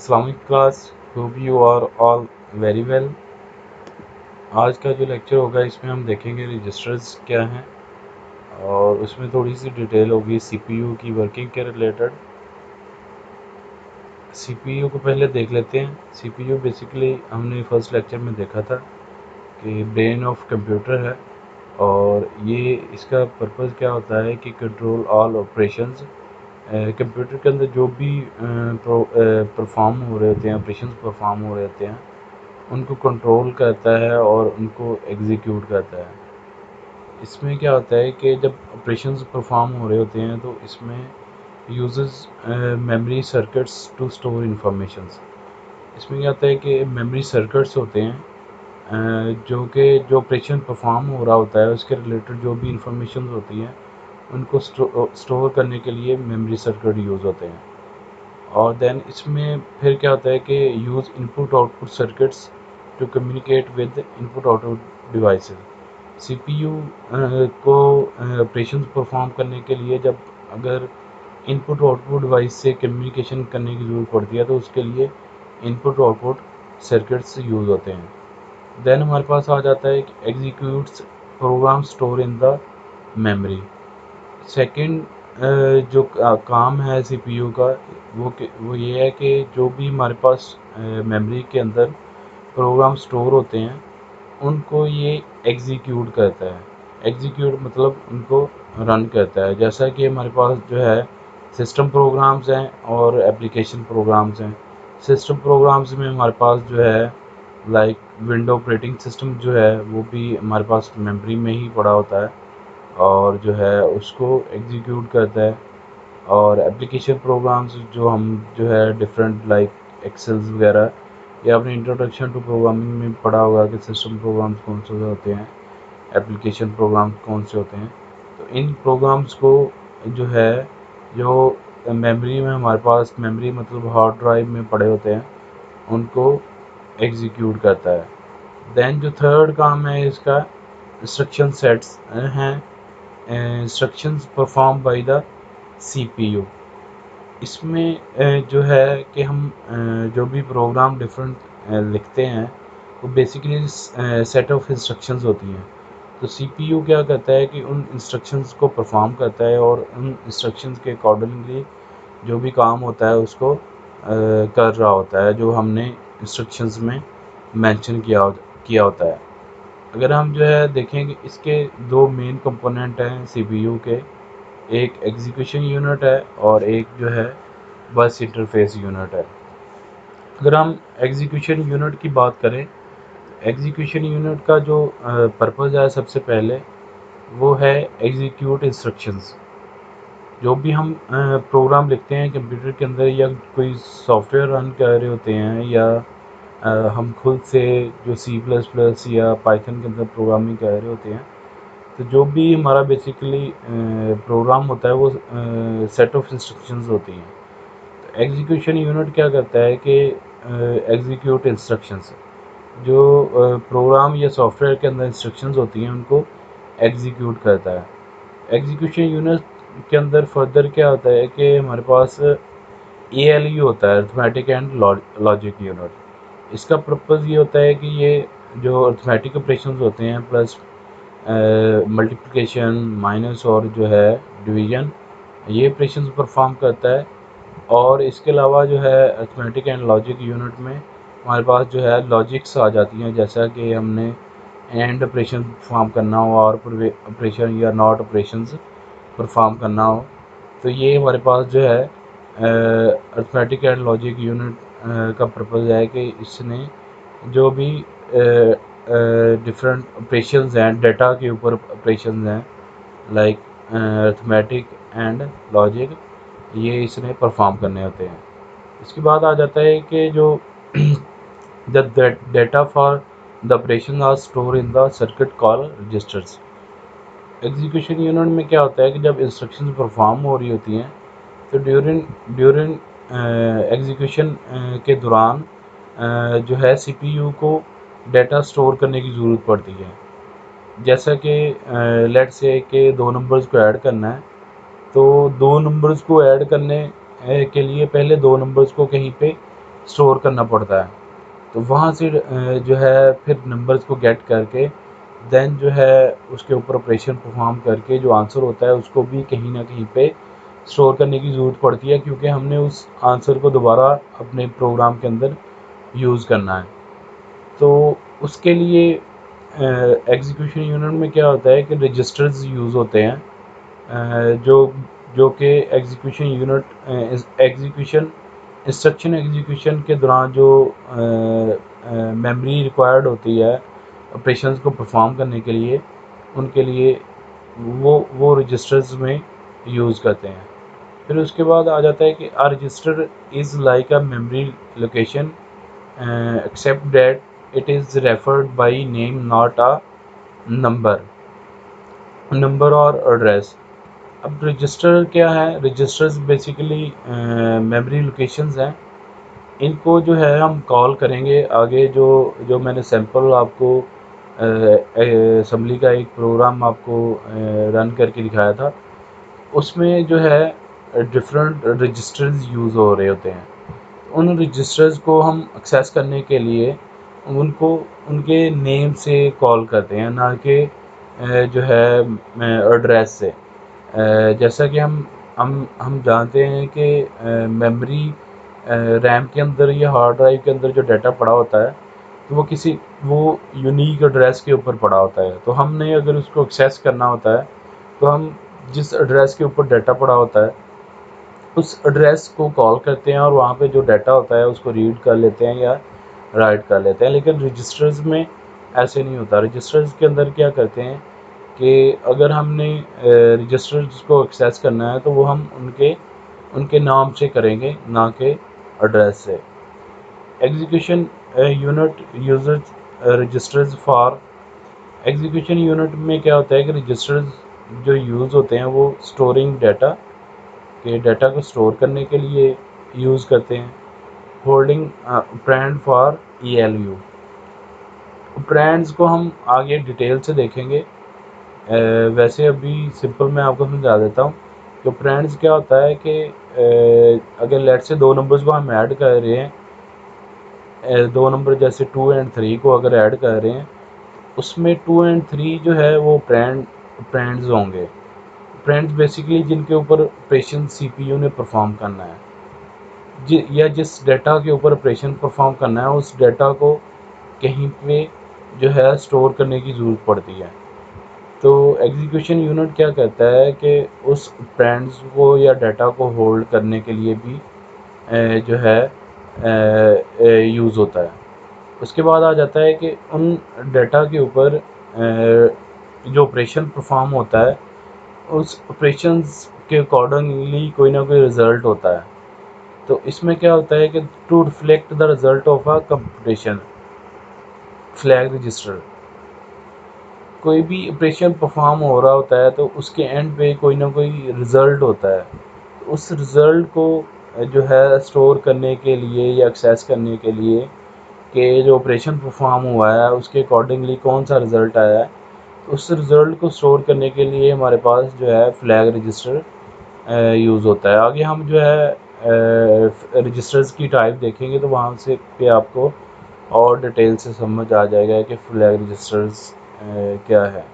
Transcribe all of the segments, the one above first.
Islamic class, hope you are all very well। आज का जो लेक्चर होगा इसमें हम देखेंगे रजिस्टर्स क्या हैं और उसमें थोड़ी सी डिटेल होगी सीपीयू की वर्किंग के रिलेटेड। सीपीयू को पहले देख लेते हैं। सीपीयू बेसिकली हमने फर्स्ट लेक्चर में देखा था कि ब्रेन ऑफ कंप्यूटर है और ये इसका पर्पज़ क्या होता है कि कंट्रोल ऑल ऑपरेशंस। कंप्यूटर के अंदर जो भी परफॉर्म हो रहे होते हैं, ऑपरेशंस परफॉर्म हो रहे होते हैं, उनको कंट्रोल करता है और उनको एग्जीक्यूट करता है। इसमें क्या होता है कि जब ऑपरेशंस परफॉर्म हो रहे होते हैं तो इसमें uses memory circuits to store informations. इसमें क्या होता है कि मेमोरी सर्किट्स होते हैं जो कि जो ऑपरेशन परफॉर्म हो रहा होता है उसके रिलेटेड जो भी इंफॉर्मेशन होती हैं उनको स्टोर करने के लिए मेमोरी सर्किट यूज़ होते हैं। और देन इसमें फिर क्या होता है कि use input output circuits to communicate with input output devices. CPU को ऑपरेशंस परफॉर्म करने के लिए जब अगर इनपुट आउटपुट डिवाइस से कम्युनिकेशन करने की ज़रूरत पड़ती है तो उसके लिए इनपुट आउटपुट सर्किट्स यूज़ होते हैं। देन हमारे पास आ जाता है कि executes program store in the memory. Second जो काम है सीपीयू का वो ये है कि जो भी हमारे पास मेमोरी के अंदर प्रोग्राम स्टोर होते हैं उनको ये एग्जीक्यूट करता है। एग्जीक्यूट मतलब उनको रन करता है। जैसा कि हमारे पास जो है सिस्टम प्रोग्राम्स हैं और एप्लीकेशन प्रोग्राम्स हैं। सिस्टम प्रोग्राम्स में हमारे पास जो है लाइक विंडो ऑपरेटिंग सिस्टम जो है वो भी हमारे पास मेमोरी में ही पड़ा होता है और जो है उसको एग्जीक्यूट करता है। और एप्लीकेशन प्रोग्राम्स जो हम जो है डिफरेंट लाइक एक्सेल्स वगैरह या अपने इंट्रोडक्शन टू प्रोग्रामिंग में पढ़ा होगा कि सिस्टम प्रोग्राम्स कौन से होते हैं, एप्लीकेशन प्रोग्राम्स कौन से होते हैं। तो इन प्रोग्राम्स को जो है जो मेमोरी में हमारे पास मेमोरी मतलब हार्ड ड्राइव में पड़े होते हैं उनको एग्जीक्यूट करता है। देन जो थर्ड काम है इसका इंस्ट्रक्शन सेट्स हैं। Instructions perform by the CPU. इसमें जो है कि हम जो भी प्रोग्राम डिफरेंट लिखते हैं वो बेसिकली सेट ऑफ इंस्ट्रक्शंस होती हैं। तो सीपीयू क्या करता है कि उन इंस्ट्रक्शंस को परफॉर्म करता है और उन इंस्ट्रक्शंस के अकॉर्डिंगली जो भी काम होता है उसको कर रहा होता है जो हमने इंस्ट्रक्शंस में मेंशन किया होता है। अगर हम जो है देखें कि इसके दो मेन कंपोनेंट हैं सीपीयू के, एक एग्जीक्यूशन यूनिट है और एक जो है बस इंटरफेस यूनिट है। अगर हम एग्जीक्यूशन यूनिट की बात करें, एग्जीक्यूशन यूनिट का जो पर्पज़ है सबसे पहले वो है एग्जीक्यूट इंस्ट्रक्शंस। जो भी हम प्रोग्राम लिखते हैं कंप्यूटर के अंदर या कोई सॉफ्टवेयर रन कर रहे होते हैं या हम खुद से जो सी प्लस प्लस या पाइथन के अंदर प्रोग्रामिंग कर रहे होते हैं, तो जो भी हमारा बेसिकली प्रोग्राम होता है वो सेट ऑफ इंस्ट्रक्शंस होती हैं। तो एग्जीक्यूशन यूनिट क्या करता है कि एग्जीक्यूट इंस्ट्रक्शंस जो प्रोग्राम या सॉफ्टवेयर के अंदर इंस्ट्रक्शंस होती हैं उनको एग्जीक्यूट करता है। एग्जीक्यूशन यूनिट के अंदर फर्दर क्या होता है कि हमारे पास ALU होता है, अर्थमेटिक एंड लॉजिक यूनिट। इसका पर्पज़ ये होता है कि ये जो अर्थमेटिक ऑपरेशंस होते हैं प्लस मल्टीप्लिकेशन माइनस और जो है डिवीज़न, ये ऑपरेशंस परफॉर्म करता है। और इसके अलावा जो है अर्थमेटिक एंड लॉजिक यूनिट में हमारे पास जो है लॉजिक्स आ जाती हैं, जैसा कि हमने एंड ऑपरेशन परफॉर्म करना हो और ऑपरेशन या नॉट ऑपरेशंस परफॉर्म करना हो, तो ये हमारे पास जो है अर्थमेटिक एंड लॉजिक यूनिट का पर्पज़ है कि इसने जो भी डिफरेंट ऑपरेशंस हैं डेटा के ऊपर ऑपरेशंस हैं लाइक अर्थमेटिक एंड लॉजिक, ये इसने परफॉर्म करने होते हैं। इसके बाद आ जाता है कि जो the data for the operation are store in the circuit call registers. Execution unit में क्या होता है कि जब इंस्ट्रक्शंस परफॉर्म हो रही होती हैं तो ड्यूरिंग एग्जीक्यूशन के दौरान जो है सीपीयू को डेटा स्टोर करने की ज़रूरत पड़ती है। जैसा कि लेट्स से कि दो नंबर्स को ऐड करना है, तो दो नंबर्स को ऐड करने के लिए पहले दो नंबर्स को कहीं पे स्टोर करना पड़ता है। तो वहाँ से जो है फिर नंबर्स को गेट करके देन जो है उसके ऊपर ऑपरेशन परफॉर्म करके जो आंसर होता है उसको भी कहीं ना कहीं पे स्टोर करने की ज़रूरत पड़ती है, क्योंकि हमने उस आंसर को दोबारा अपने प्रोग्राम के अंदर यूज़ करना है। तो उसके लिए एग्जीक्यूशन यूनिट में क्या होता है कि रजिस्टर्स यूज़ होते हैं, जो जो कि execution unit execution instruction execution के दौरान जो मेमोरी रिक्वायर्ड होती है ऑपरेशंस को परफॉर्म करने के लिए, उनके लिए वो रजिस्टर्स में यूज़ करते हैं। फिर उसके बाद आ जाता है कि a register is like a memory location except that it is referred by name not a number और एड्रेस। अब रजिस्टर क्या है? रजिस्टर्स बेसिकली मेमोरी लोकेशंस हैं। इनको जो है हम कॉल करेंगे आगे, जो जो मैंने सैंपल आपको असम्बली का एक प्रोग्राम आपको रन करके दिखाया था, उसमें जो है डिफरेंट रजिस्टर्स यूज़ हो रहे होते हैं। उन रजिस्टर्स को हम एक्सेस करने के लिए उनको उनके नेम से कॉल करते हैं, ना कि जो है एड्रेस से। जैसा कि हम जानते हैं कि मेमोरी रैम के अंदर या हार्ड ड्राइव के अंदर जो डाटा पड़ा होता है, तो वो यूनिक एड्रेस के ऊपर पड़ा होता है। तो हमने अगर उसको एक्सेस करना होता है, तो हम जिस एड्रेस के ऊपर डाटा पड़ा होता है उस एड्रेस को कॉल करते हैं और वहाँ पे जो डाटा होता है उसको रीड कर लेते हैं या राइट कर लेते हैं। लेकिन रजिस्टर्स में ऐसे नहीं होता। रजिस्टर्स के अंदर क्या करते हैं कि अगर हमने रजिस्टर्स को एक्सेस करना है तो वो हम उनके नाम से करेंगे, ना कि एड्रेस से। Execution unit uses registers for execution unit में क्या होता है कि रजिस्टर्स जो यूज़ होते हैं वो स्टोरिंग डाटा के डाटा को स्टोर करने के लिए यूज़ करते हैं। Holding operand for ELU। Operands को हम आगे डिटेल से देखेंगे। वैसे अभी सिंपल मैं आपको समझा देता हूँ कि ऑपरेंड्स क्या होता है कि अगर लेट से दो नंबर्स को हम ऐड कर रहे हैं, दो नंबर जैसे 2 एंड 3 को अगर ऐड कर रहे हैं, उसमें 2 एंड 3 जो है वो ऑपरेंड्स होंगे। ऑपरेंड्स बेसिकली जिनके ऊपर ऑपरेशन CPU ने परफॉर्म करना है, या जिस डाटा के ऊपर ऑपरेशन परफॉर्म करना है उस डाटा को कहीं पे जो है स्टोर करने की ज़रूरत पड़ती है। तो एग्जीक्यूशन यूनिट क्या करता है कि उस ऑपरेंड्स को या डाटा को होल्ड करने के लिए भी जो है यूज़ होता है। उसके बाद आ जाता है कि उन डाटा के ऊपर जो ऑपरेशन परफॉर्म होता है उस ऑपरेशंस के अकॉर्डिंगली कोई ना कोई रिज़ल्ट होता है। तो इसमें क्या होता है कि to reflect the result of a computation flag register, कोई भी ऑपरेशन परफॉर्म हो रहा होता है तो उसके एंड पे कोई ना कोई रिज़ल्ट होता है। तो उस रिज़ल्ट को जो है स्टोर करने के लिए या एक्सेस करने के लिए कि जो ऑपरेशन परफॉर्म हुआ है उसके अकॉर्डिंगली कौन सा रिज़ल्ट आया है, तो उस रिज़ल्ट को स्टोर करने के लिए हमारे पास जो है फ्लैग रजिस्टर यूज़ होता है। आगे हम जो है रजिस्टर्स की टाइप देखेंगे तो वहाँ से पे आपको और डिटेल से समझ आ जाएगा कि फ्लैग रजिस्टर्स क्या है।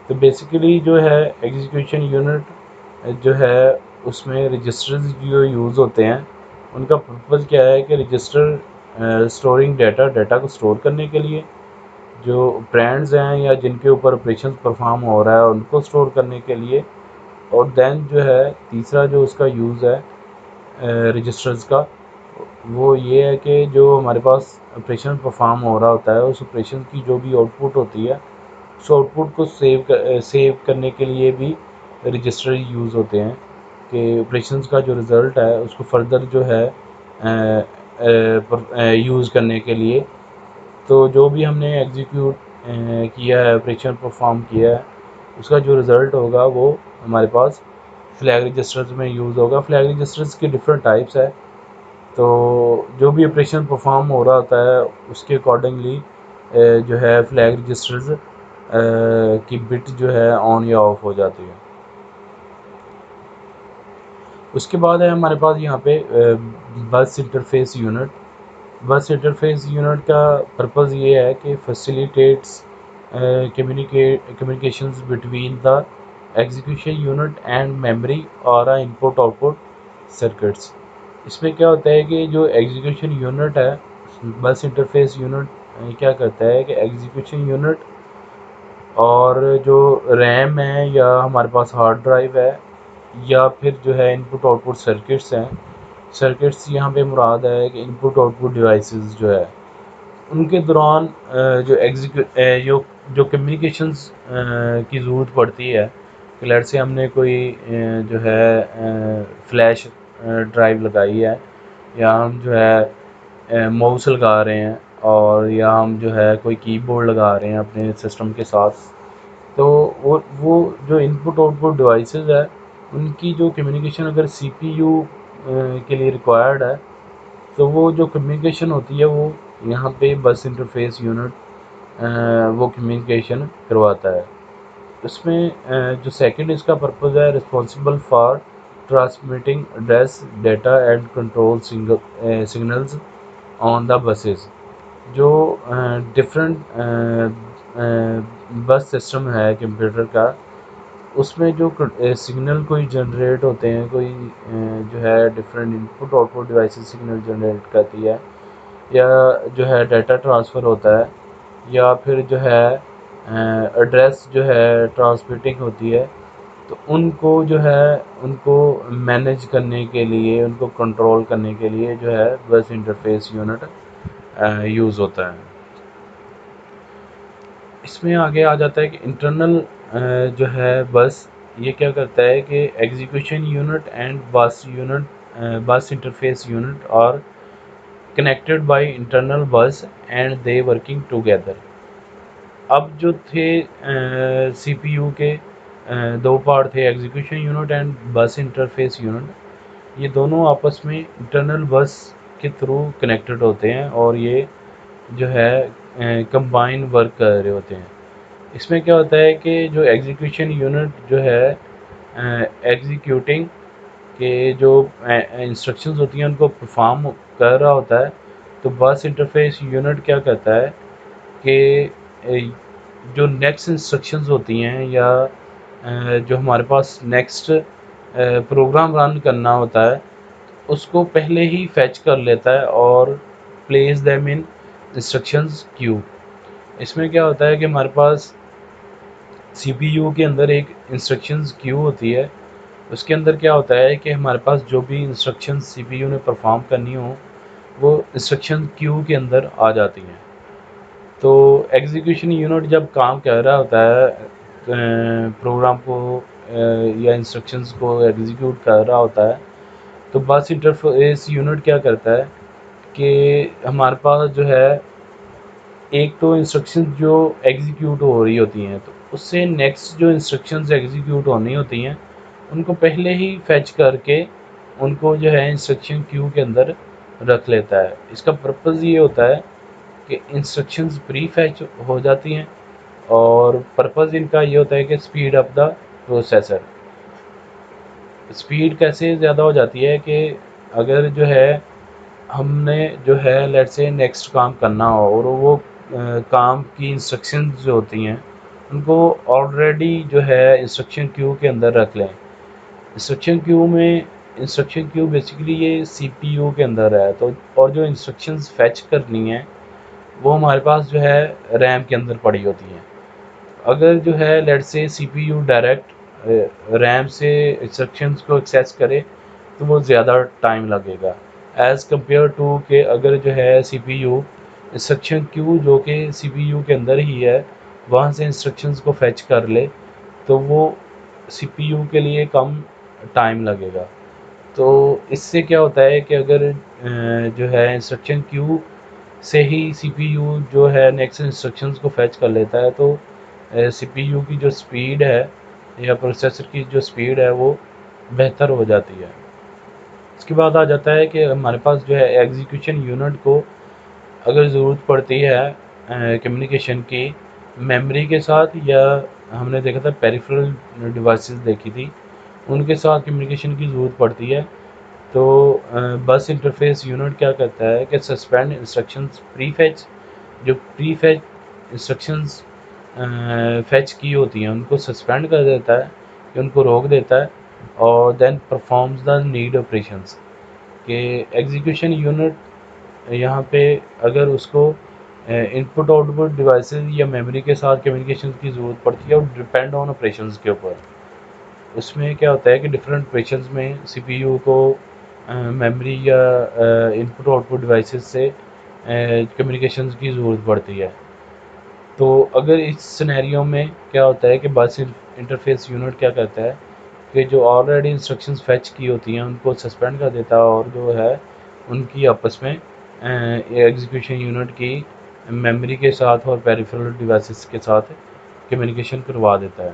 तो बेसिकली जो है एग्जीक्यूशन यूनिट जो है उसमें रजिस्टर्स जो यूज़ होते हैं उनका पर्पज़ क्या है कि रजिस्टर स्टोरिंग डाटा को स्टोर करने के लिए, जो ब्रांड्स हैं या जिनके ऊपर ऑपरेशन परफॉर्म हो रहा है उनको स्टोर करने के लिए, और देन जो है तीसरा जो उसका यूज़ है रजिस्टर्स का, वो ये है कि जो हमारे पास ऑपरेशन परफॉर्म हो रहा होता है उस ऑपरेशन की जो भी आउटपुट होती है उस आउटपुट को सेव करने के लिए भी रजिस्टर यूज़ होते हैं कि ऑपरेशंस का जो रिज़ल्ट है उसको फर्दर जो है यूज़ करने के लिए। तो जो भी हमने एग्जीक्यूट किया है, ऑपरेशन परफॉर्म किया है, उसका जो रिज़ल्ट होगा वो हमारे पास फ्लैग रजिस्टर्स में यूज़ होगा। फ्लैग रजिस्टर्स की डिफरेंट टाइप्स है, तो जो भी ऑपरेशन परफॉर्म हो रहा होता है उसके अकॉर्डिंगली जो है फ्लैग रजिस्टर्स की बिट जो है ऑन या ऑफ हो जाती है। उसके बाद है हमारे पास यहाँ पे बस इंटरफेस यूनिट। बस इंटरफेस यूनिट का पर्पज़ ये है कि facilitates communications between the execution unit and memory और इनपुट आउटपुट सर्किट्स। इसमें क्या होता है कि जो एग्जीक्यूशन यूनिट है, बस इंटरफेस यूनिट क्या करता है कि एग्जीक्यूशन यूनिट और जो रैम है या हमारे पास हार्ड ड्राइव है या फिर जो है इनपुट आउटपुट सर्किट्स हैं, सर्किट्स यहाँ पे मुराद है कि इनपुट आउटपुट डिवाइसेस जो है उनके दौरान जो जो कम्युनिकेशंस की ज़रूरत पड़ती है कि लेट से हमने कोई जो है फ्लैश ड्राइव लगाई है या हम जो है माउस लगा रहे हैं और या हम जो है कोई कीबोर्ड लगा रहे हैं अपने सिस्टम के साथ, तो वो जो इनपुट आउटपुट डिवाइसेस है उनकी जो कम्युनिकेशन अगर सीपीयू के लिए रिक्वायर्ड है तो वो जो कम्युनिकेशन होती है वो यहाँ पे बस इंटरफेस यूनिट वो कम्युनिकेशन करवाता है। उसमें जो सेकंड इसका पर्पज़ है, responsible for transmitting address data and control signals on the buses. जो डिफरेंट बस सिस्टम है कंप्यूटर का, उसमें जो सिग्नल कोई जनरेट होते हैं, कोई जो है different input output devices signal generate करती है या जो है डाटा ट्रांसफ़र होता है या फिर जो है एड्रेस जो है ट्रांसमिटिंग होती है, तो उनको जो है उनको मैनेज करने के लिए, उनको कंट्रोल करने के लिए जो है बस इंटरफेस यूनिट यूज़ होता है। इसमें आगे आ जाता है कि इंटरनल जो है बस ये क्या करता है कि एग्जीक्यूशन यूनिट एंड बस इंटरफेस यूनिट और कनेक्टेड बाय इंटरनल बस एंड दे वर्किंग टुगेदर। अब जो थे सीपीयू के दो पार्ट थे, एग्जीक्यूशन यूनिट एंड बस इंटरफेस यूनिट। ये दोनों आपस में इंटरनल बस के थ्रू कनेक्टेड होते हैं और ये जो है कंबाइन वर्क कर रहे होते हैं। इसमें क्या होता है कि जो एग्जीक्यूशन यूनिट जो है एग्जीक्यूटिंग के जो इंस्ट्रक्शंस होती हैं उनको परफॉर्म कर रहा होता है, तो बस इंटरफेस यूनिट क्या करता है कि जो नेक्स्ट इंस्ट्रक्शंस होती हैं या जो हमारे पास नेक्स्ट प्रोग्राम रन करना होता है उसको पहले ही फैच कर लेता है और place them in instructions Q. इसमें क्या होता है कि हमारे पास सीपीयू के अंदर एक इंस्ट्रक्शंस क्यू होती है। उसके अंदर क्या होता है कि हमारे पास जो भी इंस्ट्रक्शंस सीपीयू ने परफॉर्म करनी हो वो इंस्ट्रक्शन क्यू के अंदर आ जाती हैं। तो एग्जीक्यूशन यूनिट जब काम कर रहा होता है प्रोग्राम को या इंस्ट्रक्शंस को एग्जीक्यूट कर रहा होता है, तो बस इंटरफेस यूनिट क्या करता है कि हमारे पास जो है एक तो इंस्ट्रक्शन जो एग्जीक्यूट हो रही होती हैं, तो उससे नेक्स्ट जो इंस्ट्रक्शंस एग्जीक्यूट होनी होती हैं उनको पहले ही फैच करके उनको जो है इंस्ट्रक्शन क्यू के अंदर रख लेता है। इसका पर्पज़ ये होता है कि इंस्ट्रक्शंस प्री फैच हो जाती हैं और पर्पज़ इनका ये होता है कि speed up the processor. Speed कैसे ज़्यादा हो जाती है कि अगर जो है हमने जो है लेट्स से नेक्स्ट काम करना हो और वो काम की इंस्ट्रक्शंस जो होती हैं उनको ऑलरेडी जो है इंस्ट्रक्शन क्यू के अंदर रख लें। इंस्ट्रक्शन क्यू बेसिकली ये सीपीयू के अंदर है, तो और जो इंस्ट्रक्शंस फैच करनी है वो हमारे पास जो है रैम के अंदर पड़ी होती हैं। अगर जो है let's say CPU direct RAM से इंस्ट्रक्शंस को एक्सेस करे तो वो ज़्यादा टाइम लगेगा एज़ कम्पेयर टू के अगर जो है सीपीयू इंस्ट्रक्शन क्यू जो कि सीपीयू के अंदर ही है वहाँ से इंस्ट्रक्शंस को फैच कर ले, तो वो सीपीयू के लिए कम टाइम लगेगा। तो इससे क्या होता है कि अगर जो है इंस्ट्रक्शन क्यू से ही सीपीयू जो है नेक्स्ट इंस्ट्रक्शंस को फैच कर लेता है, तो सीपीयू की जो स्पीड है या प्रोसेसर की जो स्पीड है वो बेहतर हो जाती है। इसके बाद आ जाता है कि हमारे पास जो है एग्जीक्यूशन यूनिट को अगर ज़रूरत पड़ती है कम्युनिकेशन की मेमोरी के साथ, या हमने देखा था पेरिफेरल डिवाइसेस देखी थी उनके साथ कम्युनिकेशन की ज़रूरत पड़ती है, तो बस इंटरफेस यूनिट क्या करता है कि सस्पेंड इंस्ट्रक्शंस प्री फैच, जो प्री फैच इंस्ट्रक्शंस फैच की होती हैं उनको सस्पेंड कर देता है, कि उनको रोक देता है, और then performs the need operations, कि एग्जीक्यूशन यूनिट यहाँ पे अगर उसको इनपुट आउटपुट डिवाइसेस या मेमोरी के साथ कम्युनिकेशन की ज़रूरत पड़ती है और डिपेंड ऑन ऑपरेशंस के ऊपर। उसमें क्या होता है कि डिफरेंट ऑपरेशंस में सीपीयू को मेमोरी या इनपुट आउटपुट डिवाइसेस से कम्युनिकेशंस की ज़रूरत पड़ती है। तो अगर इस सिनेरियो में क्या होता है कि बस इंटरफेस यूनिट क्या करता है कि जो ऑलरेडी इंस्ट्रक्शंस फैच की होती हैं उनको सस्पेंड कर देता है, और जो है उनकी आपस में एग्जीक्यूशन यूनिट की मेमोरी के साथ और पेरिफेरल डिवाइसेस के साथ कम्युनिकेशन करवा देता है।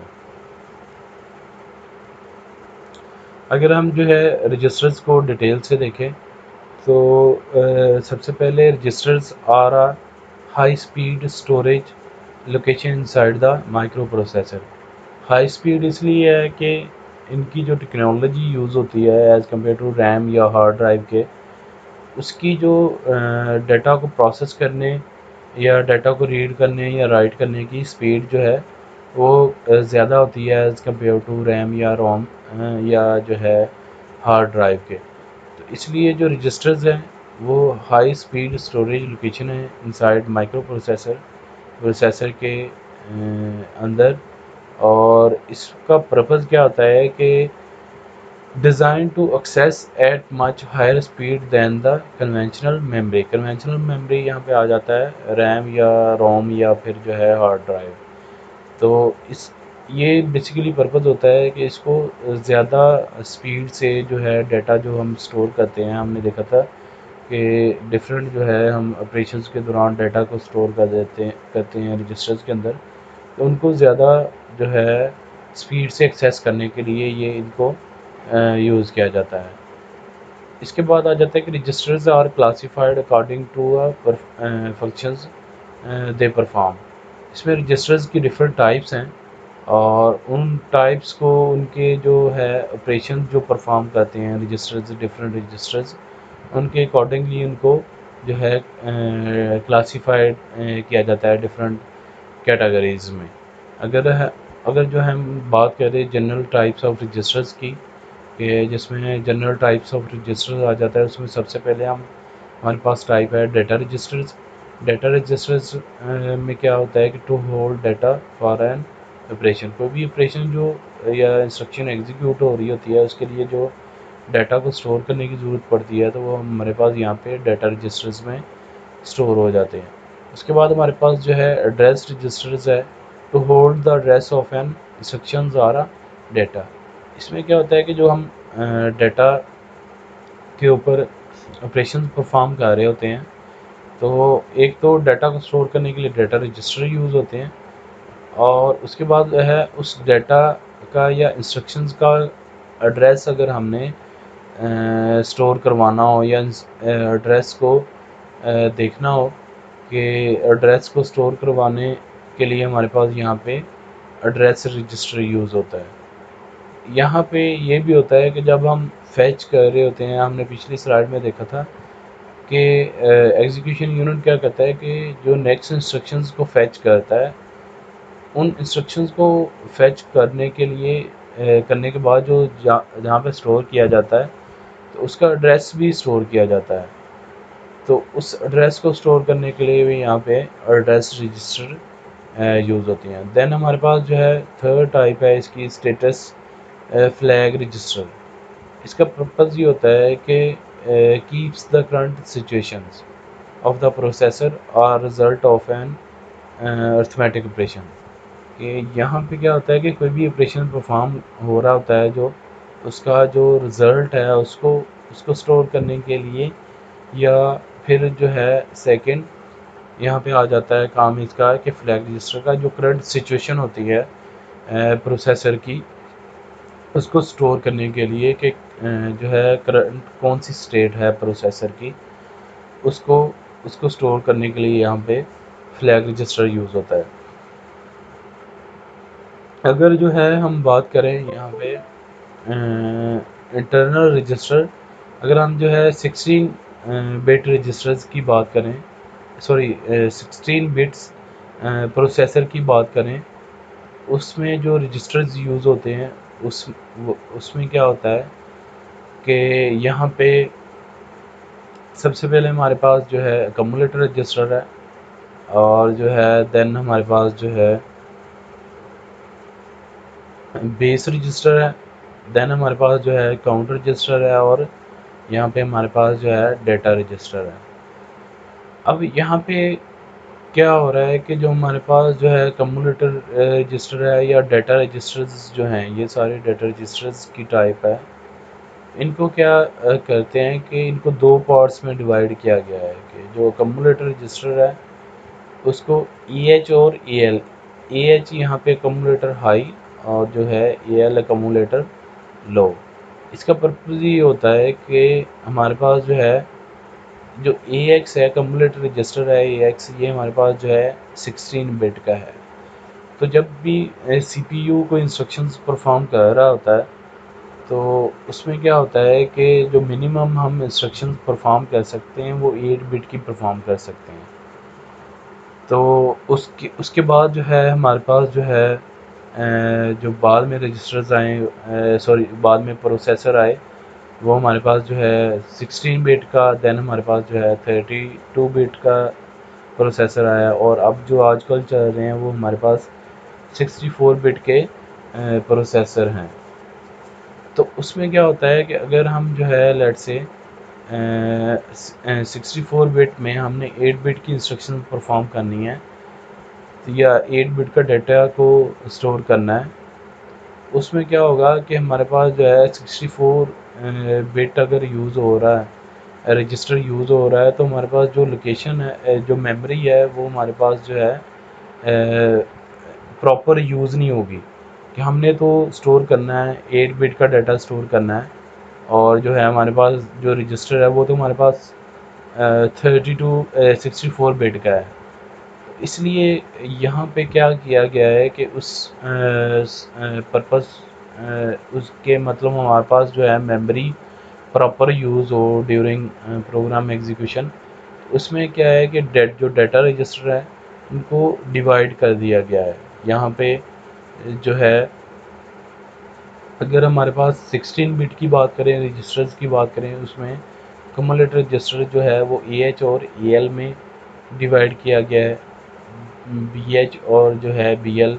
अगर हम जो है रजिस्टर्स को डिटेल से देखें तो सबसे पहले registers are a high speed storage location inside the microprocessor. High speed इसलिए है कि इनकी जो टेक्नोलॉजी यूज़ होती है एज़ कम्पेयर टू रैम या हार्ड ड्राइव के, उसकी जो डाटा को प्रोसेस करने या डाटा को रीड करने या राइट करने की स्पीड जो है वो ज़्यादा होती है एज़ कम्पेयर टू रैम या रोम या जो है हार्ड ड्राइव के। तो इसलिए जो रजिस्टर्स हैं वो हाई स्पीड स्टोरेज लोकेशन है इनसाइड माइक्रो प्रोसेसर के अंदर। और इसका पर्पज़ क्या होता है कि design to access at much higher speed than the conventional memory. Conventional memory यहाँ पे आ जाता है रैम या रोम या फिर जो है हार्ड ड्राइव। तो इस ये बेसिकली पर्पज़ होता है कि इसको ज़्यादा स्पीड से जो है डाटा जो हम स्टोर करते हैं, हमने देखा था कि डिफरेंट जो है हम ऑपरेशंस के दौरान डाटा को स्टोर करते हैं रजिस्टर्स के अंदर, तो उनको ज़्यादा जो है स्पीड से एक्सेस करने के लिए ये इनको यूज़ किया जाता है। इसके बाद आ जाता है कि registers are classified according to functions they perform. इसमें रजिस्टर्स की डिफरेंट टाइप्स हैं, और उन टाइप्स को उनके जो है ऑपरेशन जो परफॉर्म करते हैं रजिस्टर्स, डिफरेंट रजिस्टर्स, उनके अकॉर्डिंगली उनको जो है क्लासिफाइड किया जाता है डिफरेंट कैटेगरीज़ में। अगर जो हम बात करें जनरल टाइप्स ऑफ रजिस्टर्स की, कि जिसमें जनरल टाइप्स ऑफ रजिस्टर्स आ जाता है, उसमें सबसे पहले हमारे पास टाइप है डेटा रजिस्टर्स। डेटा रजिस्टर्स में क्या होता है कि to hold data for an operation, कोई भी ऑपरेशन जो या इंस्ट्रक्शन एग्जीक्यूट हो रही होती है उसके लिए जो डाटा को स्टोर करने की ज़रूरत पड़ती है, तो वो हमारे पास यहाँ पे डाटा रजिस्टर्स में स्टोर हो जाते हैं। उसके बाद हमारे पास जो है एड्रेस रजिस्टर्स है, to hold the address of an instructions or data. इसमें क्या होता है कि जो हम डाटा के ऊपर ऑपरेशन परफॉर्म कर रहे होते हैं, तो एक तो डाटा को स्टोर करने के लिए डाटा रजिस्टर यूज़ होते हैं, और उसके बाद जो है उस डाटा का या इंस्ट्रक्शंस का एड्रेस अगर हमने स्टोर करवाना हो या एड्रेस को देखना हो, कि एड्रेस को स्टोर करवाने के लिए हमारे पास यहाँ पे एड्रेस रजिस्टर यूज़ होता है। यहाँ पे ये भी होता है कि जब हम फैच कर रहे होते हैं, हमने पिछली स्लाइड में देखा था कि एग्जीक्यूशन यूनिट क्या करता है कि जो नेक्स्ट इंस्ट्रक्शंस को फैच करता है, उन इंस्ट्रक्शंस को फैच करने के लिए करने के बाद जो जहाँ पे स्टोर किया जाता है, तो उसका एड्रेस भी स्टोर किया जाता है। तो उस एड्रेस को स्टोर करने के लिए भी यहाँ पे एड्रेस रजिस्टर यूज़ होती हैं। देन हमारे पास जो है थर्ड टाइप है इसकी स्टेटस फ्लैग रजिस्टर। इसका पर्पज़ ये होता है कि keeps the current situations of the processor और result of an arithmetic operation. कि यहाँ पे क्या होता है कि कोई भी ऑपरेशन परफॉर्म हो रहा होता है, जो उसका जो रिज़ल्ट है उसको उसको स्टोर करने के लिए, या फिर जो है सेकंड यहाँ पे आ जाता है काम इसका कि फ्लैग रजिस्टर का जो करंट सिचुएशन होती है प्रोसेसर की, उसको स्टोर करने के लिए कि जो है करंट कौन सी स्टेट है प्रोसेसर की, उसको उसको स्टोर करने के लिए यहाँ पे फ्लैग रजिस्टर यूज़ होता है। अगर जो है हम बात करें यहाँ पे इंटरनल रजिस्टर, अगर हम जो है 16 बिट रजिस्टर्स की बात करें, सॉरी 16 बिट्स प्रोसेसर की बात करें, उसमें जो रजिस्टर्स यूज़ होते हैं उसमें क्या होता है कि यहाँ पे सबसे पहले हमारे पास जो है कम्युलेटर रजिस्टर है, और जो है देन हमारे पास जो है बेस रजिस्टर है, देन हमारे पास जो है काउंटर रजिस्टर है, और यहाँ पे हमारे पास जो है डेटा रजिस्टर है। अब यहाँ पे क्या हो रहा है कि जो हमारे पास जो है कम्युलेटर रजिस्टर है या डेटा रजिस्टर्स जो हैं, ये सारे डेटा रजिस्टर्स की टाइप है। इनको क्या करते हैं कि इनको दो पार्ट्स में डिवाइड किया गया है कि जो कम्युलेटर रजिस्टर है उसको EH और EL, EH यहाँ पे कम्युलेटर हाई और जो है EL कम्युलेटर लो। इसका पर्पज़ ये होता है कि हमारे पास जो है जो AX है, कम्युलेटर रजिस्टर है AX, ये हमारे पास जो है 16 बिट का है। तो जब भी CPU को इंस्ट्रक्शंस परफॉर्म कर रहा होता है तो उसमें क्या होता है कि जो मिनिमम हम इंस्ट्रक्शंस परफॉर्म कर सकते हैं वो 8 बिट की परफॉर्म कर सकते हैं। तो उसके बाद जो है हमारे पास जो है जो बाद में रजिस्टर्स आए, सॉरी बाद में प्रोसेसर आए, वो हमारे पास जो है 16 बिट का, देन हमारे पास जो है 32 बिट का प्रोसेसर आया, और अब जो आजकल चल रहे हैं वो हमारे पास 64 बिट के प्रोसेसर हैं। तो उसमें क्या होता है कि अगर हम जो है लेट से 64 बिट में हमने 8 बिट की इंस्ट्रक्शन परफॉर्म करनी है या 8 बिट का डाटा को स्टोर करना है, उसमें क्या होगा कि हमारे पास जो है 64 बिट अगर यूज़ हो रहा है, रजिस्टर यूज़ हो रहा है, तो हमारे पास जो लोकेशन है, जो मेमोरी है, वो हमारे पास जो है प्रॉपर यूज़ नहीं होगी। कि हमने तो स्टोर करना है 8 बिट का डाटा स्टोर करना है, और जो है हमारे पास जो रजिस्टर है वो तो हमारे पास 64 बिट का है। इसलिए यहाँ पे क्या किया गया है कि उस पर्पस उसके मतलब हमारे पास जो है मेमोरी प्रॉपर यूज़ हो ड्यूरिंग प्रोग्राम एग्जीक्यूशन। उसमें क्या है कि जो डाटा रजिस्टर है उनको डिवाइड कर दिया गया है। यहाँ पे जो है अगर हमारे पास 16 बिट की बात करें, रजिस्टर्स की बात करें, उसमें कम्युलेटर रजिस्टर जो है वो AH और AL में डिवाइड किया गया है। BH और जो है BL,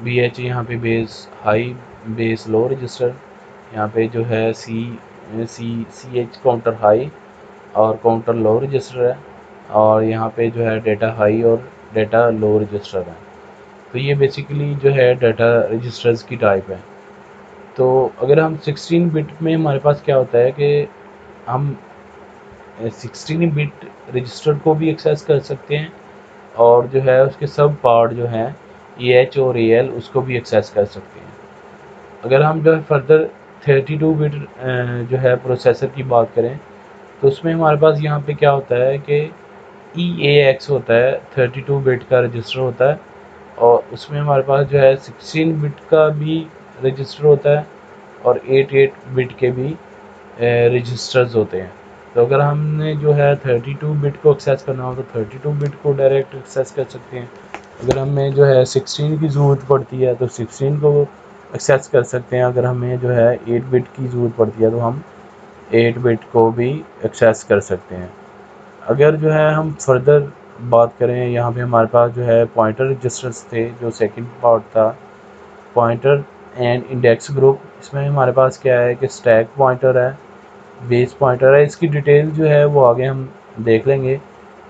BH यहाँ पे बेस हाई बेस लो रजिस्टर, यहाँ पे जो है CH काउंटर हाई और काउंटर लो रजिस्टर है, और यहाँ पे जो है डेटा हाई और डेटा लो रजिस्टर है। तो ये बेसिकली जो है डाटा रजिस्टर्स की टाइप है। तो अगर हम 16 बिट में हमारे पास क्या होता है कि हम 16 बिट रजिस्टर को भी एक्सेस कर सकते हैं, और जो है उसके सब पार्ट जो हैं AH और AL उसको भी एक्सेस कर सकते हैं। अगर हम जो है फर्दर 32 बिट जो है प्रोसेसर की बात करें, तो उसमें हमारे पास यहाँ पे क्या होता है कि EAX होता है, 32 बिट का रजिस्टर होता है, और उसमें हमारे पास जो है 16 बिट का भी रजिस्टर होता है और 8 बिट के भी रजिस्टर्स होते हैं। तो अगर हमने जो है 32 बिट को एक्सेस करना हो तो 32 बिट को डायरेक्ट एक्सेस कर सकते हैं। अगर हमें जो है 16 की ज़रूरत पड़ती है तो 16 को एक्सेस कर सकते हैं। अगर हमें जो है 8 बिट की ज़रूरत पड़ती है तो हम 8 बिट को भी एक्सेस कर सकते हैं। अगर जो है हम फर्दर बात करें, यहाँ पे हमारे पास जो है पॉइंटर रजिस्टर्स थे, जो सेकंड पार्ट था, पॉइंटर एंड इंडेक्स ग्रुप। इसमें हमारे पास क्या है कि स्टैक पॉइंटर है, बेस पॉइंटर है। इसकी डिटेल जो है वो आगे हम देख लेंगे।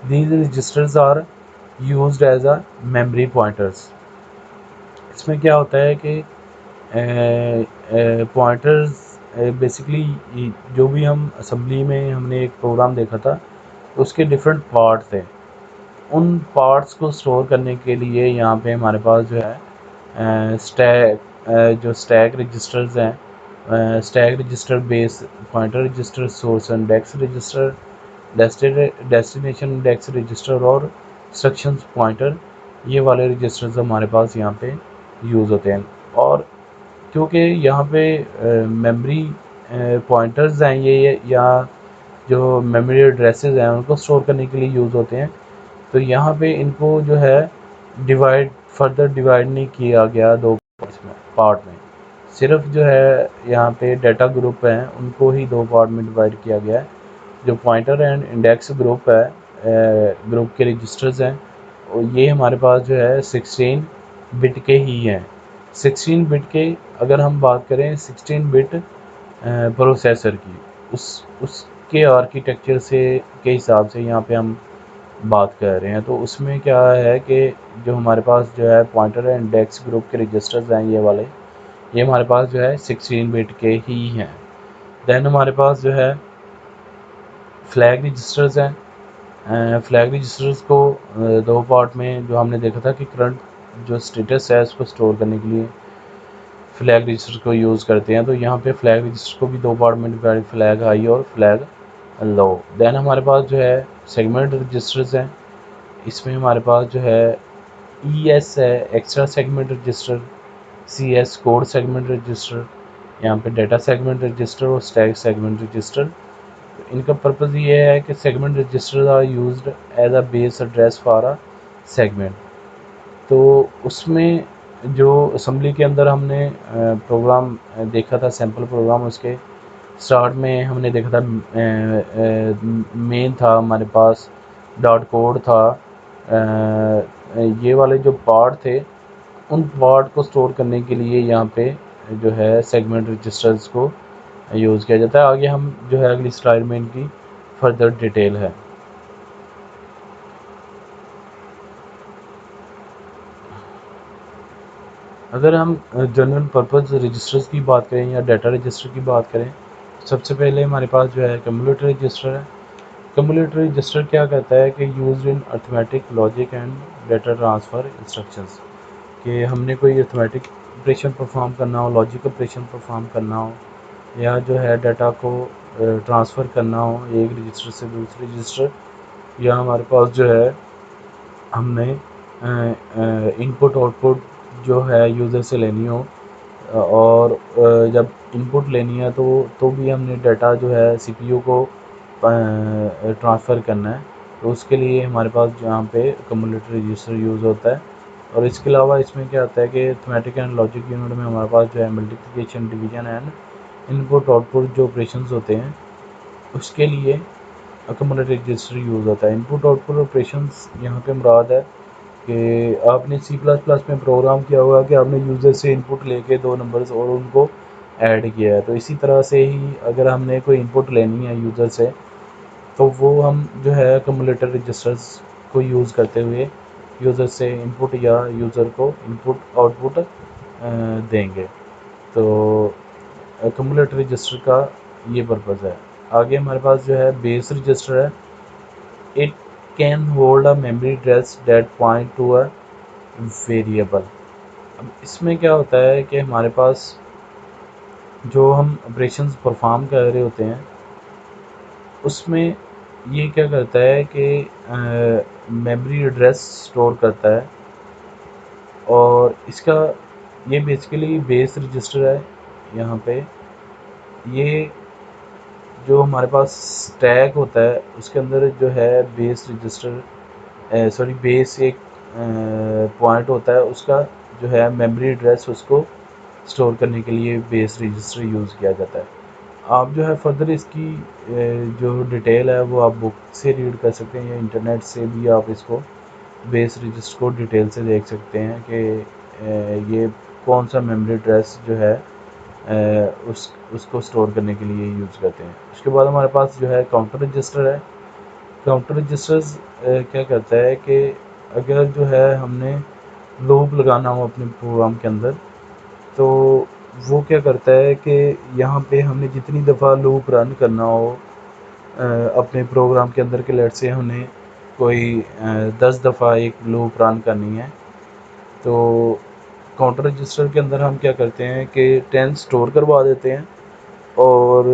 These registers are used as a memory pointers. इसमें क्या होता है कि पॉइंटर्स बेसिकली जो भी हम असेंबली में हमने एक प्रोग्राम देखा था उसके डिफरेंट पार्ट थे, उन पार्ट्स को स्टोर करने के लिए यहाँ पे हमारे पास जो है स्टैक रजिस्टर्स हैं, stack register, base pointer register, source index register, destination index register और इंस्ट्रक्शंस पॉइंटर, ये वाले रजिस्टर्स हमारे पास यहाँ पे यूज़ होते हैं। और क्योंकि यहाँ पे मेमोरी पॉइंटर्स हैं ये या जो मेमोरी एड्रेसेस हैं उनको स्टोर करने के लिए यूज़ होते हैं। तो यहाँ पे इनको जो है फर्दर डिवाइड नहीं किया गया दो पार्ट में। सिर्फ जो है यहाँ पे डाटा ग्रुप हैं उनको ही दो पार्ट में डिवाइड किया गया है। जो पॉइंटर एंड इंडेक्स ग्रुप है, ग्रुप के रजिस्टर्स हैं, और ये हमारे पास जो है 16 बिट के ही हैं। 16 बिट के, अगर हम बात करें 16 बिट प्रोसेसर की, उसके आर्किटेक्चर से के हिसाब से यहाँ पे हम बात कर रहे हैं। तो उसमें क्या है कि जो हमारे पास जो है पॉइंटर एंड इंडेक्स ग्रुप के रजिस्टर्स हैं, ये वाले, ये हमारे पास जो है 16 बिट के ही हैं। देन हमारे पास जो है फ्लैग रजिस्टर्स हैं। फ्लैग रजिस्टर्स को दो पार्ट में जो हमने देखा था कि करंट जो स्टेटस है उसको स्टोर करने के लिए फ्लैग रजिस्टर को यूज़ करते हैं। तो यहाँ पे फ्लैग रजिस्टर को भी दो पार्ट में डिवाइड, फ्लैग हाई और फ्लैग लो। देन हमारे पास जो है सेगमेंट रजिस्टर्स हैं। इसमें हमारे पास जो है ES है, extra segment register, CS code segment register, यहाँ पे डाटा सेगमेंट रजिस्टर और स्टैक सेगमेंट रजिस्टर। इनका पर्पज़ ये है कि segment register are used as a base address for a segment. तो उसमें जो असम्बली के अंदर हमने प्रोग्राम देखा था, सैम्पल प्रोग्राम, उसके स्टार्ट में हमने देखा था मेन था हमारे पास, डॉट कोड था। ये वाले जो पार्ट थे, उन पार्ट को स्टोर करने के लिए यहाँ पे जो है सेगमेंट रजिस्टर्स को यूज़ किया जाता है। आगे हम जो है अगली स्लाइड में इनकी फर्दर डिटेल है। अगर हम जनरल पर्पज़ रजिस्टर्स की बात करें या डाटा रजिस्टर की बात करें, सबसे पहले हमारे पास जो है कम्युलेटर रजिस्टर है। कम्युलेटर रजिस्टर क्या कहता है कि used in arithmetic logic and data transfer instructions, कि हमने कोई अर्थमेटिक ऑपरेशन परफॉर्म करना हो, लॉजिक ऑपरेशन परफॉर्म करना हो, या जो है डाटा को ट्रांसफ़र करना हो एक रजिस्टर से दूसरे रजिस्टर, या हमारे पास जो है हमने इनपुट आउटपुट जो है यूज़र से लेनी हो, और जब इनपुट लेनी है तो भी हमने डाटा जो है CPU को ट्रांसफ़र करना है, तो उसके लिए हमारे पास जहाँ पे कम्युलेटर रजिस्टर यूज़ होता है। और इसके अलावा इसमें क्या होता है कि अरिथमेटिक एंड लॉजिक यूनिट में हमारे पास जो है multiplication, division and input output जो ऑपरेशंस होते हैं, उसके लिए कम्युलेटर रजिस्टर यूज़ होता है। इनपुट आउटपुट ऑपरेशंस यहाँ पे मुराद है कि आपने C++ में प्रोग्राम किया होगा कि आपने यूज़र से इनपुट लेके दो नंबर्स और उनको ऐड किया है। तो इसी तरह से ही अगर हमने कोई इनपुट लेनी है यूज़र से, तो वो हम जो है कम्युलेटर रजिस्टर्स को यूज़ करते हुए यूज़र से इनपुट या यूज़र को इनपुट आउटपुट देंगे। तो कम्युलेटर रजिस्टर का ये पर्पज़ है। आगे हमारे पास जो है बेस रजिस्टर है। It can hold a memory address that point to a variable. अब इसमें क्या होता है कि हमारे पास जो हम ऑपरेशंस परफॉर्म कर रहे होते हैं, उसमें ये क्या करता है कि मेमोरी एड्रेस स्टोर करता है, और इसका ये बेसिकली बेस रजिस्टर है। यहाँ पे ये जो हमारे पास स्टैक होता है उसके अंदर जो है बेस रजिस्टर, सॉरी बेस एक पॉइंट होता है, उसका जो है मेमोरी एड्रेस उसको स्टोर करने के लिए बेस रजिस्टर यूज़ किया जाता है। आप जो है फर्दर इसकी जो डिटेल है वो आप बुक से रीड कर सकते हैं, या इंटरनेट से भी आप इसको बेस रजिस्टर को डिटेल से देख सकते हैं कि ये कौन सा मेमोरी एड्रेस जो है उसको स्टोर करने के लिए यूज़ करते हैं। उसके बाद हमारे पास जो है काउंटर रजिस्टर है। काउंटर रजिस्टर्स क्या करता है कि अगर जो है हमने लूप लगाना हो अपने प्रोग्राम के अंदर, तो वो क्या करता है कि यहाँ पे हमने जितनी दफ़ा लूप रन करना हो अपने प्रोग्राम के अंदर, के लेट से हमने कोई 10 दफ़ा एक लूप रन करनी है, तो काउंटर रजिस्टर के अंदर हम क्या करते हैं कि 10 स्टोर करवा देते हैं। और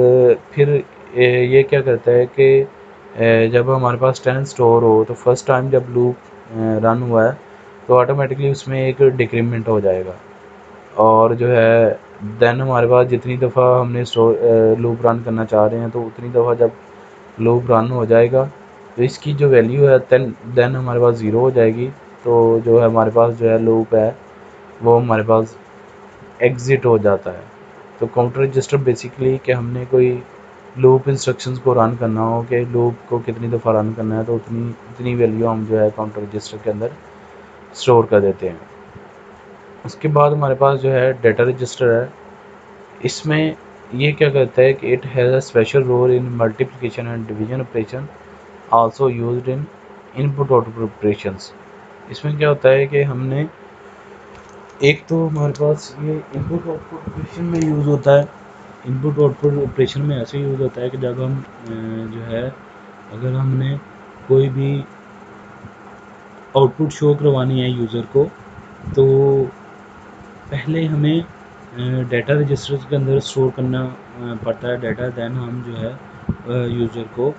फिर ये क्या करता है कि जब हमारे पास 10 स्टोर हो, तो फर्स्ट टाइम जब लूप रन हुआ है तो ऑटोमेटिकली उसमें एक डिक्रीमेंट हो जाएगा, और जो है देन हमारे पास जितनी दफ़ा हमने स्टोर लूप रन करना चाह रहे हैं, तो उतनी दफ़ा जब लूप रन हो जाएगा, तो इसकी जो वैल्यू है देन हमारे पास 0 हो जाएगी। तो जो है हमारे पास जो है लूप है वो हमारे पास एग्ज़िट हो जाता है। तो काउंटर रजिस्टर बेसिकली कि हमने कोई लूप इंस्ट्रक्शंस को रन करना हो कि लूप को कितनी दफ़ा रन करना है, तो उतनी वैल्यू हम जो है काउंटर रजिस्टर के अंदर स्टोर कर देते हैं। उसके बाद हमारे पास जो है डेटा रजिस्टर है। इसमें ये क्या करता है कि it has a special role in multiplication and division operation also used in input output operations. इसमें क्या होता है कि हमने एक तो हमारे पास ये इनपुट आउटपुट ऑपरेशन में यूज़ होता है। इनपुट आउटपुट ऑपरेशन में ऐसे यूज़ होता है कि जब हम जो है अगर हमने कोई भी आउटपुट शो करवानी है यूज़र को, तो पहले हमें डाटा रजिस्टर्स के अंदर स्टोर करना पड़ता है डाटा, देन हम जो है यूज़र को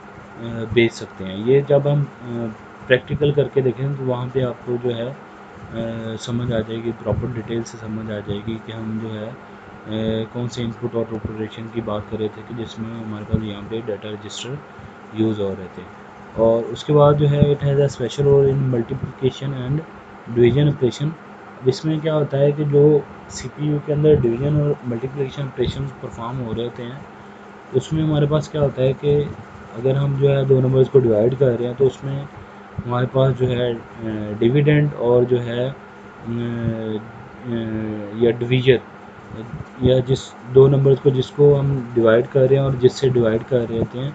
भेज सकते हैं। ये जब हम प्रैक्टिकल करके देखें तो वहाँ पे आपको जो है समझ आ जाएगी, प्रॉपर डिटेल से समझ आ जाएगी कि हम जो है कौन से इनपुट और ऑपरेशन की बात कर रहे थे कि जिसमें हमारे पास यहाँ पे डाटा रजिस्टर यूज़ हो रहे थे। और उसके बाद जो है it has a special role in multiplication and division operation. इसमें क्या होता है कि जो सीपीयू के अंदर डिवीजन और मल्टीप्लिकेशन ऑपरेशन परफॉर्म हो रहे होते हैं, उसमें हमारे पास क्या होता है कि अगर हम जो है दो नंबर्स को डिवाइड कर रहे हैं तो उसमें हमारे पास जो है डिविडेंड और जो है या डिवीजन या जिस दो नंबर्स को जिसको हम डिवाइड कर रहे हैं और जिससे डिवाइड कर रहे होते हैं,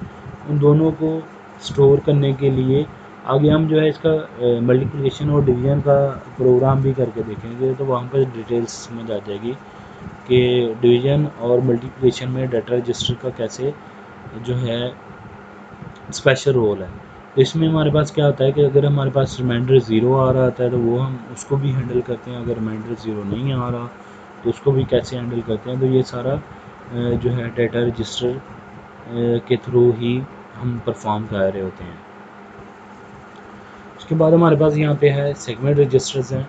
उन दोनों को स्टोर करने के लिए आगे हम जो है इसका मल्टीप्लिकेशन और डिवीजन का प्रोग्राम भी करके देखेंगे, तो वहाँ पर डिटेल्स समझ आ जाएगी कि डिवीजन और मल्टीप्लिकेशन में डाटा रजिस्टर का कैसे जो है स्पेशल रोल है। तो इसमें हमारे पास क्या होता है कि अगर हमारे पास रिमाइंडर 0 आ रहा होता है तो वो हम उसको भी हैंडल करते हैं, अगर रिमाइंडर 0 नहीं आ रहा तो उसको भी कैसे हैंडल करते हैं। तो ये सारा जो है डाटा रजिस्टर के थ्रू ही हम परफॉर्म कर रहे होते हैं। उसके बाद हमारे पास यहाँ पे है सेगमेंट रजिस्टर्स हैं।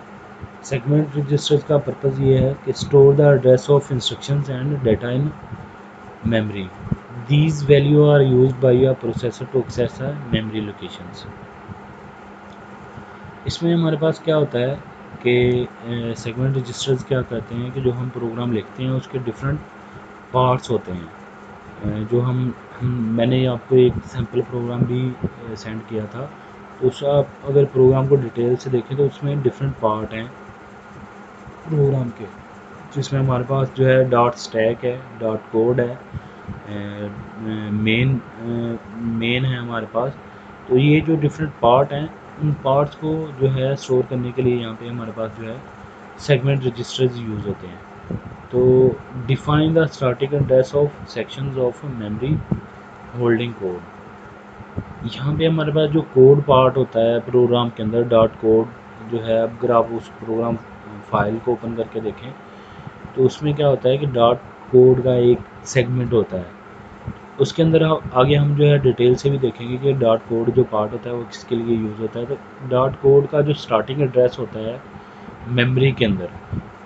सेगमेंट रजिस्टर्स का पर्पज़ ये है कि store the address of instructions and data in memory. These value are used by a processor to access a memory locations. इसमें हमारे पास क्या होता है कि सेगमेंट रजिस्टर्स क्या करते हैं कि जो हम प्रोग्राम लिखते हैं उसके डिफरेंट पार्ट्स होते हैं। जो मैंने आपको एक सैम्पल प्रोग्राम भी सेंड किया था, तो उस आप अगर प्रोग्राम को डिटेल से देखें तो उसमें डिफरेंट पार्ट हैं प्रोग्राम के, जिसमें हमारे पास जो है डॉट स्टैक है, डॉट कोड है, मेन है हमारे पास। तो ये जो डिफरेंट पार्ट हैं, उन पार्ट्स को जो है स्टोर करने के लिए यहाँ पे हमारे पास जो है सेगमेंट रजिस्टर्स यूज़ होते हैं। तो define the static address of sections of memory holding code. यहाँ पे हमारे पास जो कोड पार्ट होता है प्रोग्राम के अंदर, डॉट कोड जो है, अगर आप उस प्रोग्राम फाइल को ओपन करके देखें तो उसमें क्या होता है कि डॉट कोड का एक सेगमेंट होता है। उसके अंदर आगे हम जो है डिटेल से भी देखेंगे कि डॉट कोड जो पार्ट होता है वो किसके लिए यूज़ होता है। तो डॉट कोड का जो स्टार्टिंग एड्रेस होता है मेमोरी के अंदर,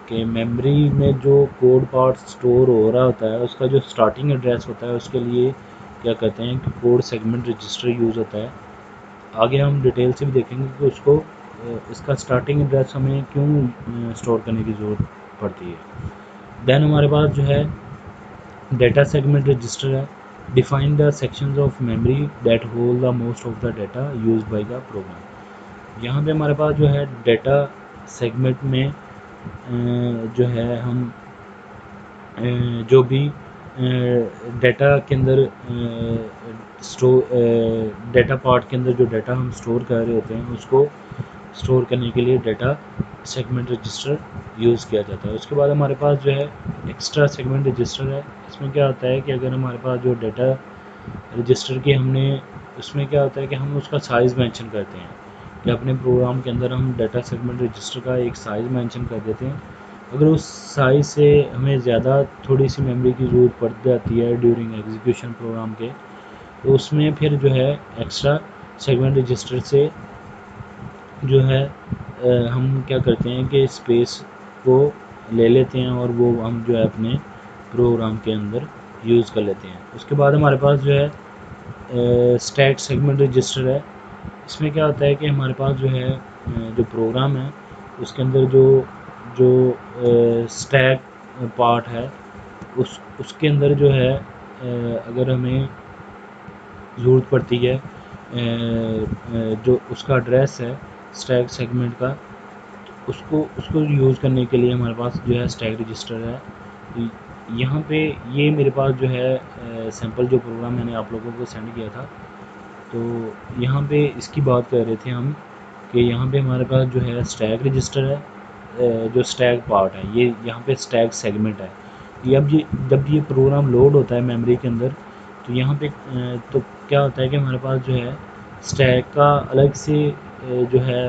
कि मेमोरी में जो कोड पार्ट स्टोर हो रहा होता है उसका जो स्टार्टिंग एड्रेस होता है, उसके लिए क्या कहते हैं कि कोड सेगमेंट रजिस्टर यूज़ होता है। आगे हम डिटेल से भी देखेंगे कि उसको इसका स्टार्टिंग एड्रेस हमें क्यों स्टोर करने की ज़रूरत पड़ती है। देन हमारे पास जो है डेटा सेगमेंट रजिस्टर है। Define the sections of memory that hold the most of the data used by the program. यहाँ पे हमारे पास जो है डेटा सेगमेंट में जो है हम जो भी डाटा के अंदर डाटा पार्ट के अंदर जो डाटा हम स्टोर कर रहे होते हैं उसको स्टोर करने के लिए डाटा सेगमेंट रजिस्टर यूज़ किया जाता है। उसके बाद हमारे पास जो है एक्स्ट्रा सेगमेंट रजिस्टर है। इसमें क्या होता है कि अगर हमारे पास जो डाटा रजिस्टर की हमने, उसमें क्या होता है कि हम उसका साइज़ मेंशन करते हैं कि अपने प्रोग्राम के अंदर हम डाटा सेगमेंट रजिस्टर का एक साइज़ मेंशन कर देते हैं। अगर उस साइज़ से हमें ज़्यादा थोड़ी सी मेमोरी की ज़रूरत पड़ जाती है ड्यूरिंग एग्जीक्यूशन प्रोग्राम के, तो उसमें फिर जो है एक्स्ट्रा सेगमेंट रजिस्टर से जो है हम क्या करते हैं कि स्पेस को ले लेते हैं और वो हम जो है अपने प्रोग्राम के अंदर यूज़ कर लेते हैं। उसके बाद हमारे पास जो है स्टैक सेगमेंट रजिस्टर है। इसमें क्या होता है कि हमारे पास जो है जो प्रोग्राम है उसके अंदर जो जो स्टैक पार्ट है उसके अंदर जो है अगर हमें ज़रूरत पड़ती है जो उसका एड्रेस है स्टैक सेगमेंट का, तो उसको यूज़ करने के लिए हमारे पास जो है स्टैक रजिस्टर है। तो यहाँ पे ये मेरे पास जो है सैम्पल जो प्रोग्राम मैंने आप लोगों को सेंड किया था, तो यहाँ पे इसकी बात कर रहे थे हम कि यहाँ पे हमारे पास जो है स्टैक रजिस्टर है, जो स्टैक पार्ट है ये यहाँ पे स्टैक सेगमेंट है। ये जब ये प्रोग्राम लोड होता है मेमोरी के अंदर, तो यहाँ पे तो क्या होता है कि हमारे पास जो है स्टैक का अलग से जो है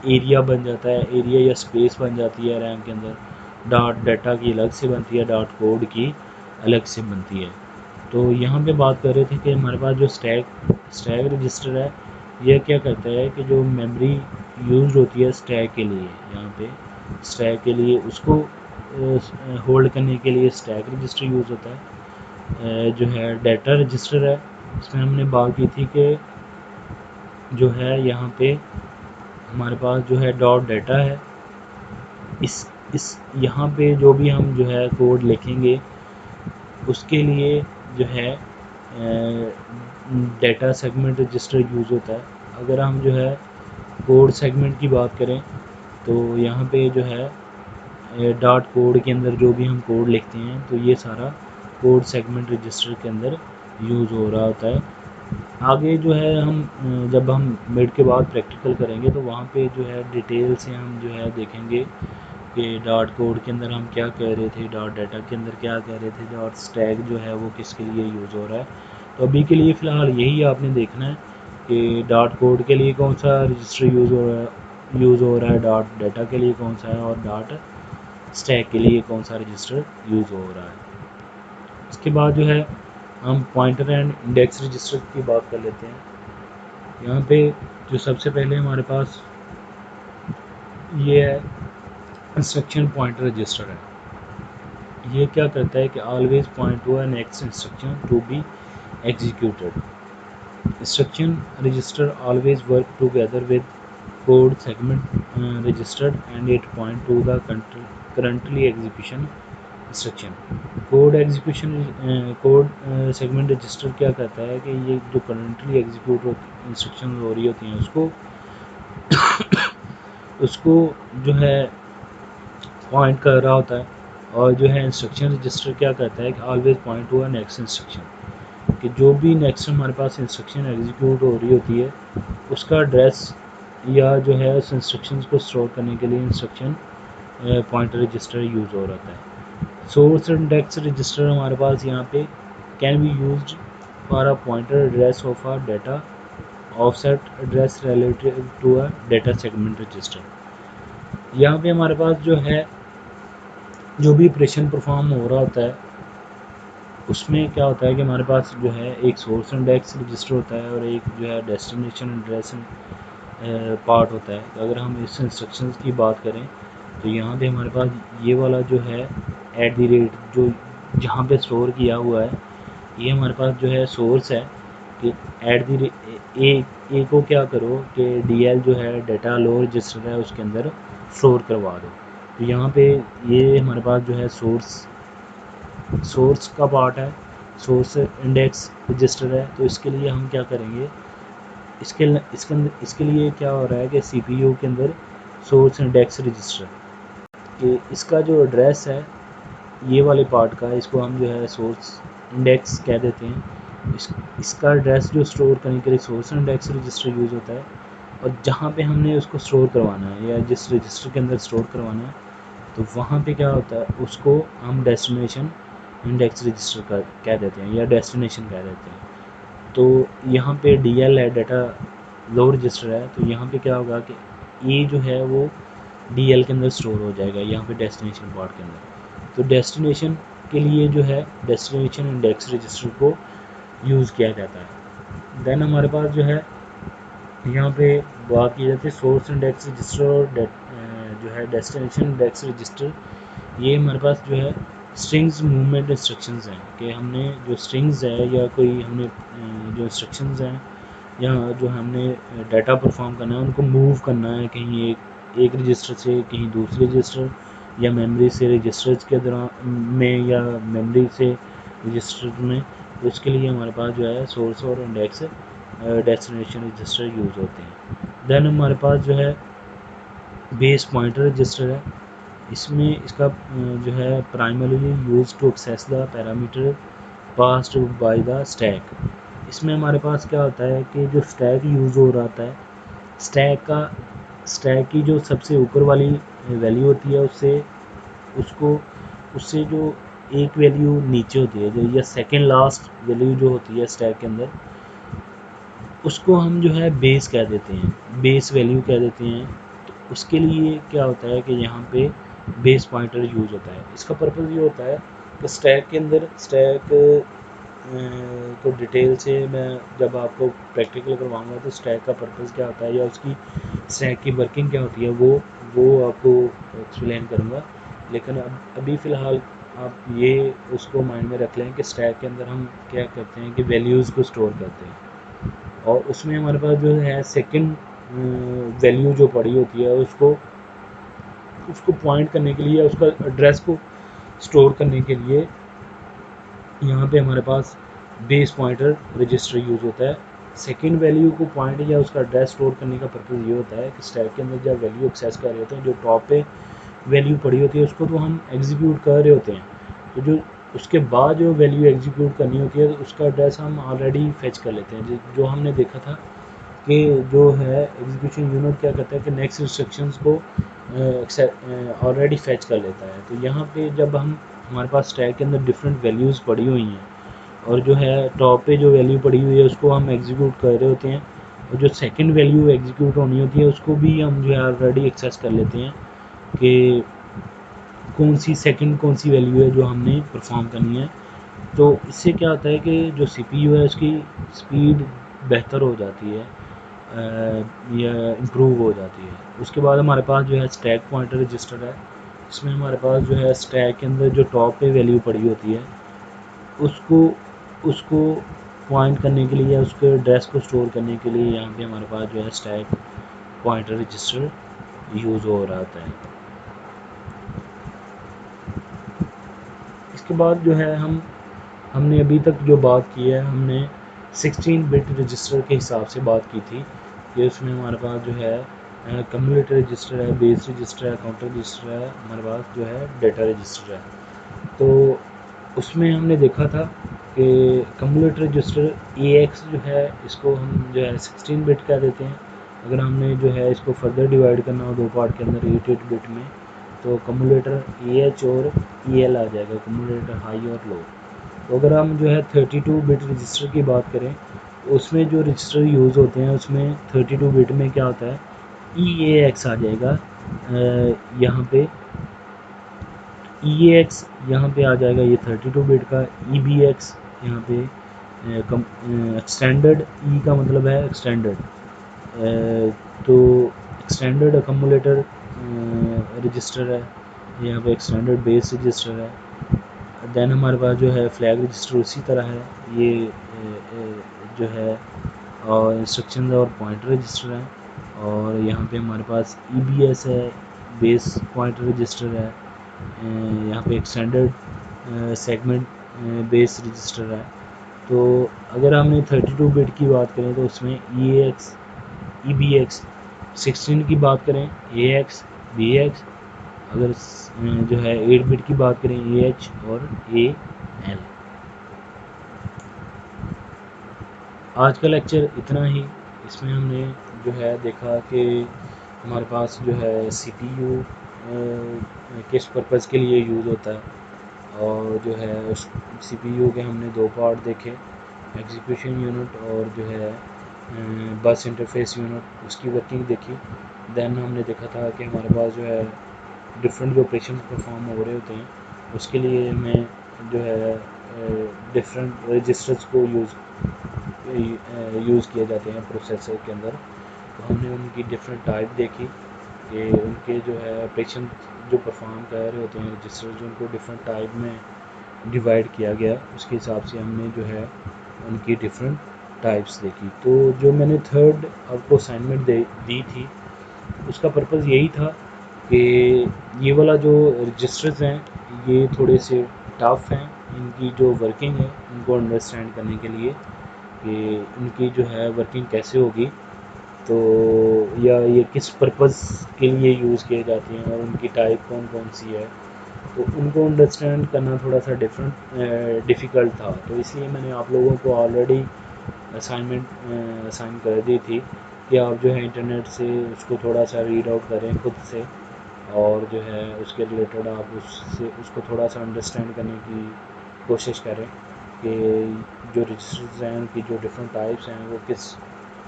एरिया बन जाता है, एरिया या स्पेस बन जाती है रैम के अंदर। डॉट डाटा की अलग से बनती है, डॉट कोड की अलग से बनती है। तो यहाँ पे बात कर रहे थे कि हमारे पास जो स्टैक रजिस्टर है यह क्या करता है कि जो मेमोरी यूज़ होती है स्टैक के लिए, यहाँ पे स्टैक के लिए उसको होल्ड करने के लिए स्टैक रजिस्टर यूज़ होता है। जो है डाटा रजिस्टर है, इसमें हमने बात की थी कि जो है यहाँ पे हमारे पास जो है डॉट डाटा है, इस यहाँ पे जो भी हम जो है कोड लिखेंगे उसके लिए जो है डाटा सेगमेंट रजिस्टर यूज़ होता है। अगर हम जो है कोड सेगमेंट की बात करें तो यहाँ पे जो है डॉट कोड के अंदर जो भी हम कोड लिखते हैं तो ये सारा कोड सेगमेंट रजिस्टर के अंदर यूज़ हो रहा होता है। आगे जो है हम जब हम मिड के बाद प्रैक्टिकल करेंगे तो वहाँ पे जो है डिटेल से हम जो है देखेंगे कि डॉट कोड के अंदर हम क्या कह रहे थे, डॉट डाटा के अंदर क्या कह रहे थे, डॉट स्टैक जो है वो किसके लिए यूज़ हो रहा है। तो अभी के लिए फ़िलहाल यही आपने देखना है कि डॉट कोड के लिए कौन सा रजिस्टर यूज़ हो रहा है, डॉट डाटा के लिए कौन सा है और डॉट स्टैक के लिए कौन सा रजिस्टर यूज़ हो रहा है। इसके बाद जो है हम पॉइंटर एंड इंडेक्स रजिस्टर की बात कर लेते हैं। यहाँ पे जो सबसे पहले हमारे पास ये है इंस्ट्रक्शन पॉइंटर रजिस्टर है। ये क्या करता है कि always point to a next instruction to be executed. Instruction register always work together with code segment registered and it point to the currently execution instruction. Code segment register क्या करता है कि ये जो करंटली एग्जीक्यूट इंस्ट्रक्शन हो रही होती हैं उसको जो है पॉइंट कर रहा होता है। और जो है इंस्ट्रक्शन रजिस्टर क्या करता है कि always point to a next instruction, कि जो भी नेक्स्ट हमारे पास इंस्ट्रक्शन एग्जीक्यूट हो रही होती है उसका एड्रेस या जो है उस इंस्ट्रक्शन को स्टोर करने के लिए इंस्ट्रक्शन पॉइंटर रजिस्टर यूज़ हो रहा है। सोर्स इंडेक्स रजिस्टर हमारे पास यहाँ पे can be used for a pointer address of a data offset address related to a data segment register. यहाँ पे हमारे पास जो है जो भी ऑपरेशन परफॉर्म हो रहा होता है उसमें क्या होता है कि हमारे पास जो है एक सोर्स इंडेक्स रजिस्टर होता है और एक जो है डेस्टिनेशन एड्रेस पार्ट होता है। तो अगर हम इस इंस्ट्रक्शंस की बात करें तो यहाँ पे हमारे पास ये वाला जो है @ जो जहाँ पे स्टोर किया हुआ है ये हमारे पास जो है सोर्स है कि ए को क्या करो कि DL जो है डाटा लो रजिस्टर है उसके अंदर स्टोर करवा दो। तो यहाँ पे ये हमारे पास जो है सोर्स का पार्ट है, सोर्स इंडेक्स रजिस्टर है। तो इसके लिए हम क्या करेंगे, इसके लिए क्या हो रहा है कि CPU के अंदर सोर्स इंडेक्स रजिस्टर कि इसका जो एड्रेस है ये वाले पार्ट का, इसको हम जो है सोर्स इंडेक्स कह देते हैं। इसका एड्रेस जो स्टोर करने के लिए सोर्स इंडेक्स रजिस्टर यूज़ होता है और जहाँ पे हमने उसको स्टोर करवाना है या जिस रजिस्टर के अंदर स्टोर करवाना है तो वहाँ पे क्या होता है उसको हम डेस्टिनेशन इंडेक्स रजिस्टर का कह देते हैं या डेस्टिनेशन कह देते हैं। तो यहाँ पे DL है, डाटा लो रजिस्टर है, तो यहाँ पे क्या होगा कि ये जो है वो DL के अंदर स्टोर हो जाएगा यहाँ पे डेस्टिनेशन पार्ट के अंदर। तो डेस्टिनेशन के लिए जो है डेस्टिनेशन इंडेक्स रजिस्टर को यूज़ किया जाता है। देन हमारे पास जो है यहाँ पे बात की जाती है सोर्स इंडेक्स रजिस्टर और जो है डेस्टिनेशन इंडेक्स रजिस्टर। ये हमारे पास जो है स्ट्रिंग्स मूवमेंट इंस्ट्रक्शंस हैं कि हमने जो स्ट्रिंग्स है या कोई हमने जो इंस्ट्रक्शंस हैं या जो हमने डाटा परफॉर्म करना है उनको मूव करना है कहीं एक रजिस्टर से कहीं दूसरे रजिस्टर या मेमोरी से रजिस्टर्स के दौरान में या मेमोरी से रजिस्टर में, तो उसके लिए हमारे पास जो है सोर्स और इंडेक्स डेस्टिनेशन रजिस्टर यूज़ होते हैं। देन हमारे पास जो है बेस पॉइंटर रजिस्टर है। इसमें इसका जो है primarily use to access the parameter passed by the stack. इसमें हमारे पास क्या होता है कि जो स्टैक यूज़ हो रहा है, स्टैक की जो सबसे ऊपर वाली वैल्यू होती है उससे जो एक वैल्यू नीचे होती है जो या सेकेंड लास्ट वैल्यू जो होती है स्टैक के अंदर, उसको हम जो है बेस कह देते हैं, बेस वैल्यू कह देते हैं। तो उसके लिए क्या होता है कि यहाँ पे बेस पॉइंटर यूज़ होता है। इसका पर्पज़ ये होता है कि स्टैक के अंदर स्टैक को डिटेल से मैं जब आपको प्रैक्टिकल करवाऊंगा तो स्टैक का पर्पज़ क्या होता है या उसकी स्टैक की वर्किंग क्या होती है वो आपको एक्सप्लेन करूँगा। लेकिन अभी फ़िलहाल आप ये उसको माइंड में रख लें कि स्टैक के अंदर हम क्या करते हैं कि वैल्यूज़ को स्टोर करते हैं और उसमें हमारे पास जो है सेकंड वैल्यू जो पड़ी होती है उसको पॉइंट करने के लिए उसका एड्रेस को स्टोर करने के लिए यहाँ पे हमारे पास बेस पॉइंटर रजिस्टर यूज़ होता है। सेकंड वैल्यू को पॉइंट या उसका एड्रेस स्टोर करने का पर्पज़ ये होता है कि स्टैक के अंदर जब वैल्यू एक्सेस कर रहे होते हैं, जो टॉप पे वैल्यू पड़ी होती है उसको तो हम एग्जीक्यूट कर रहे होते हैं, तो जो उसके बाद जो वैल्यू एग्जीक्यूट करनी होती है तो उसका एड्रेस हम ऑलरेडी फेच कर लेते हैं। जो हमने देखा था कि जो है एग्जीक्यूशन यूनिट क्या करता है कि नेक्स्ट इंस्ट्रक्शंस को ऑलरेडी फेच कर लेता है। तो यहाँ पे जब हमारे पास स्टैक के अंदर डिफरेंट वैल्यूज़ पड़ी हुई हैं और जो है टॉप पे जो वैल्यू पड़ी हुई है उसको हम एग्जीक्यूट कर रहे होते हैं और जो सेकंड वैल्यू एग्जीक्यूट होनी होती है उसको भी हम जो है ऑलरेडी एक्सेस कर लेते हैं कि कौन सी वैल्यू है जो हमने परफॉर्म करनी है। तो इससे क्या होता है कि जो सीपीयू है उसकी स्पीड बेहतर हो जाती है या इम्प्रूव हो जाती है। उसके बाद हमारे पास जो है स्टैक पॉइंटर रजिस्टर है। इसमें हमारे पास जो है स्टैक के अंदर जो टॉप पे वैल्यू पड़ी होती है उसको उसको पॉइंट करने के लिए या उसके एड्रेस को स्टोर करने के लिए यहाँ पे हमारे पास जो है स्टैक पॉइंटर रजिस्टर यूज़ हो रहा होता है। इसके बाद जो है हमने अभी तक जो बात की है हमने 16 बिट रजिस्टर के हिसाब से बात की थी कि उसमें हमारे पास जो है कम्युलेटर रजिस्टर है, बेस रजिस्टर है, काउंटर रजिस्टर है, हमारे पास जो है डेटा रजिस्टर है। तो उसमें हमने देखा था कि कम्युलेटर रजिस्टर AX जो है इसको हम जो है 16 बिट कह देते हैं। अगर हमने जो है इसको फर्दर डिवाइड करना हो दो पार्ट के अंदर 8 बिट में तो कम्युलेटर AH और EL आ जाएगा, कम्युलेटर हाई और लो। तो अगर हम जो है 32 बिट रजिस्टर की बात करें तो उसमें जो रजिस्टर यूज़ होते हैं उसमें 32 बिट में क्या होता है EAX आ जाएगा यहाँ पे EAX यहाँ पे आ जाएगा ये 32 बिट का। EBX यहाँ पे एक्सटेंडेड E का मतलब है एक्सटेंडेड, तो एक्सटेंडेड अकम्युलेटर रजिस्टर है, यहाँ पे एक्सटेंडेड बेस रजिस्टर है। देन हमारे पास जो है फ्लैग रजिस्टर उसी तरह है, ये जो है और इंस्ट्रक्शन और पॉइंटर रजिस्टर है। और यहाँ पे हमारे पास EBS है, बेस पॉइंटर रजिस्टर है, यहाँ पे एक्सटेंडेड सेगमेंट बेस रजिस्टर है। तो अगर हमने 32 बिट की बात करें तो उसमें EAX EBX, 16 की बात करें AX BX, अगर जो है 8 बिट की बात करें AH और AL। आज का लेक्चर इतना ही। इसमें हमने जो है देखा कि हमारे पास जो है CPU किस पर्पज़ के लिए यूज़ होता है और जो है उस CPU के हमने दो पार्ट देखे, एग्जीक्यूशन यूनिट और जो है बस इंटरफेस यूनिट, उसकी वर्किंग देखी। देन हमने देखा था कि हमारे पास जो है डिफरेंट जो ऑपरेशन परफॉर्म हो रहे होते हैं उसके लिए हमें जो है डिफरेंट रजिस्टर्स को यूज़ किए जाते हैं प्रोसेसर के अंदर। तो हमने उनकी डिफरेंट टाइप देखी कि उनके जो है पेशेंट जो परफॉर्म कर रहे होते हैं रजिस्टर्स, उनको डिफरेंट टाइप में डिवाइड किया गया, उसके हिसाब से हमने जो है उनकी डिफरेंट टाइप्स देखी। तो जो मैंने थर्ड आपको असाइनमेंट दी थी, उसका पर्पज़ यही था कि ये वाला जो रजिस्टर्स हैं ये थोड़े से टफ हैं, इनकी जो वर्किंग है उनको अंडरस्टैंड करने के लिए कि उनकी जो है वर्किंग कैसे होगी, तो या ये किस पर्पज़ के लिए यूज़ किए जाती हैं और उनकी टाइप कौन कौन सी है, तो उनको अंडरस्टैंड करना थोड़ा सा डिफ़िकल्ट था। तो इसलिए मैंने आप लोगों को ऑलरेडी असाइन कर दी थी कि आप जो है इंटरनेट से उसको थोड़ा सा रीड आउट करें खुद से, और जो है उसके रिलेटेड आप उससे उसको थोड़ा सा अंडरस्टैंड करने की कोशिश करें कि जो रजिस्टर्स हैं उनकी जो डिफरेंट टाइप्स हैं वो किस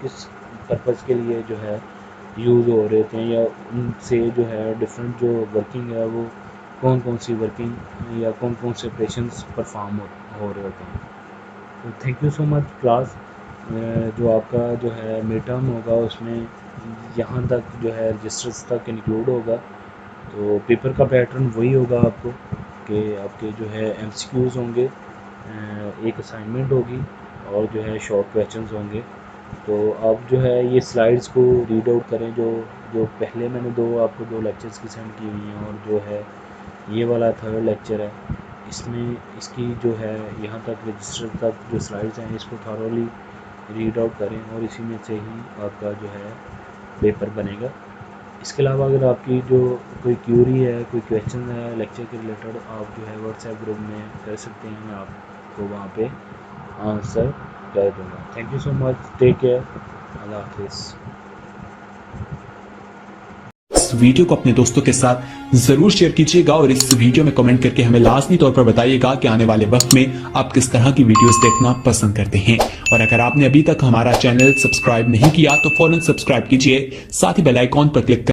किस पर्पज़ के लिए जो है यूज़ हो रहे थे, या उनसे जो है डिफरेंट जो वर्किंग है वो कौन कौन सी वर्किंग या कौन कौन से ऑपरेशंस परफॉर्म हो रहे होते हैं। तो thank you so much class. जो आपका जो है मिड टर्म होगा उसमें यहाँ तक जो है रजिस्टर्स तक इंक्लूड होगा, तो पेपर का पैटर्न वही होगा आपको कि आपके जो है एमसीक्यूज़ होंगे, एक असाइनमेंट होगी और जो है शॉर्ट क्वेश्चंस होंगे। तो आप जो है ये स्लाइड्स को रीड आउट करें, जो जो पहले मैंने आपको दो लेक्चर्स की सेंड की हुई हैं, और जो है ये वाला थर्ड लेक्चर है, इसमें इसकी जो है यहाँ तक रजिस्टर तक जो स्लाइड्स हैं इसको थॉरोली रीड आउट करें, और इसी में से ही आपका जो है पेपर बनेगा। इसके अलावा अगर आपकी जो कोई क्यूरी है, कोई क्वेश्चन है लेक्चर के रिलेटेड, आप जो है व्हाट्सएप ग्रुप में कर सकते हैं, मैं आपको वहाँ पे आंसर कर दूँगा। Thank you so much, take care, अल्लाह हाफिज़। इस वीडियो को अपने दोस्तों के साथ जरूर शेयर कीजिएगा और इस वीडियो में कमेंट करके हमें लाजमी तौर पर बताइएगा कि आने वाले वक्त में आप किस तरह की वीडियोस देखना पसंद करते हैं। और अगर आपने अभी तक हमारा चैनल सब्सक्राइब नहीं किया तो फौरन सब्सक्राइब कीजिए, साथ ही बेल आइकॉन पर क्लिक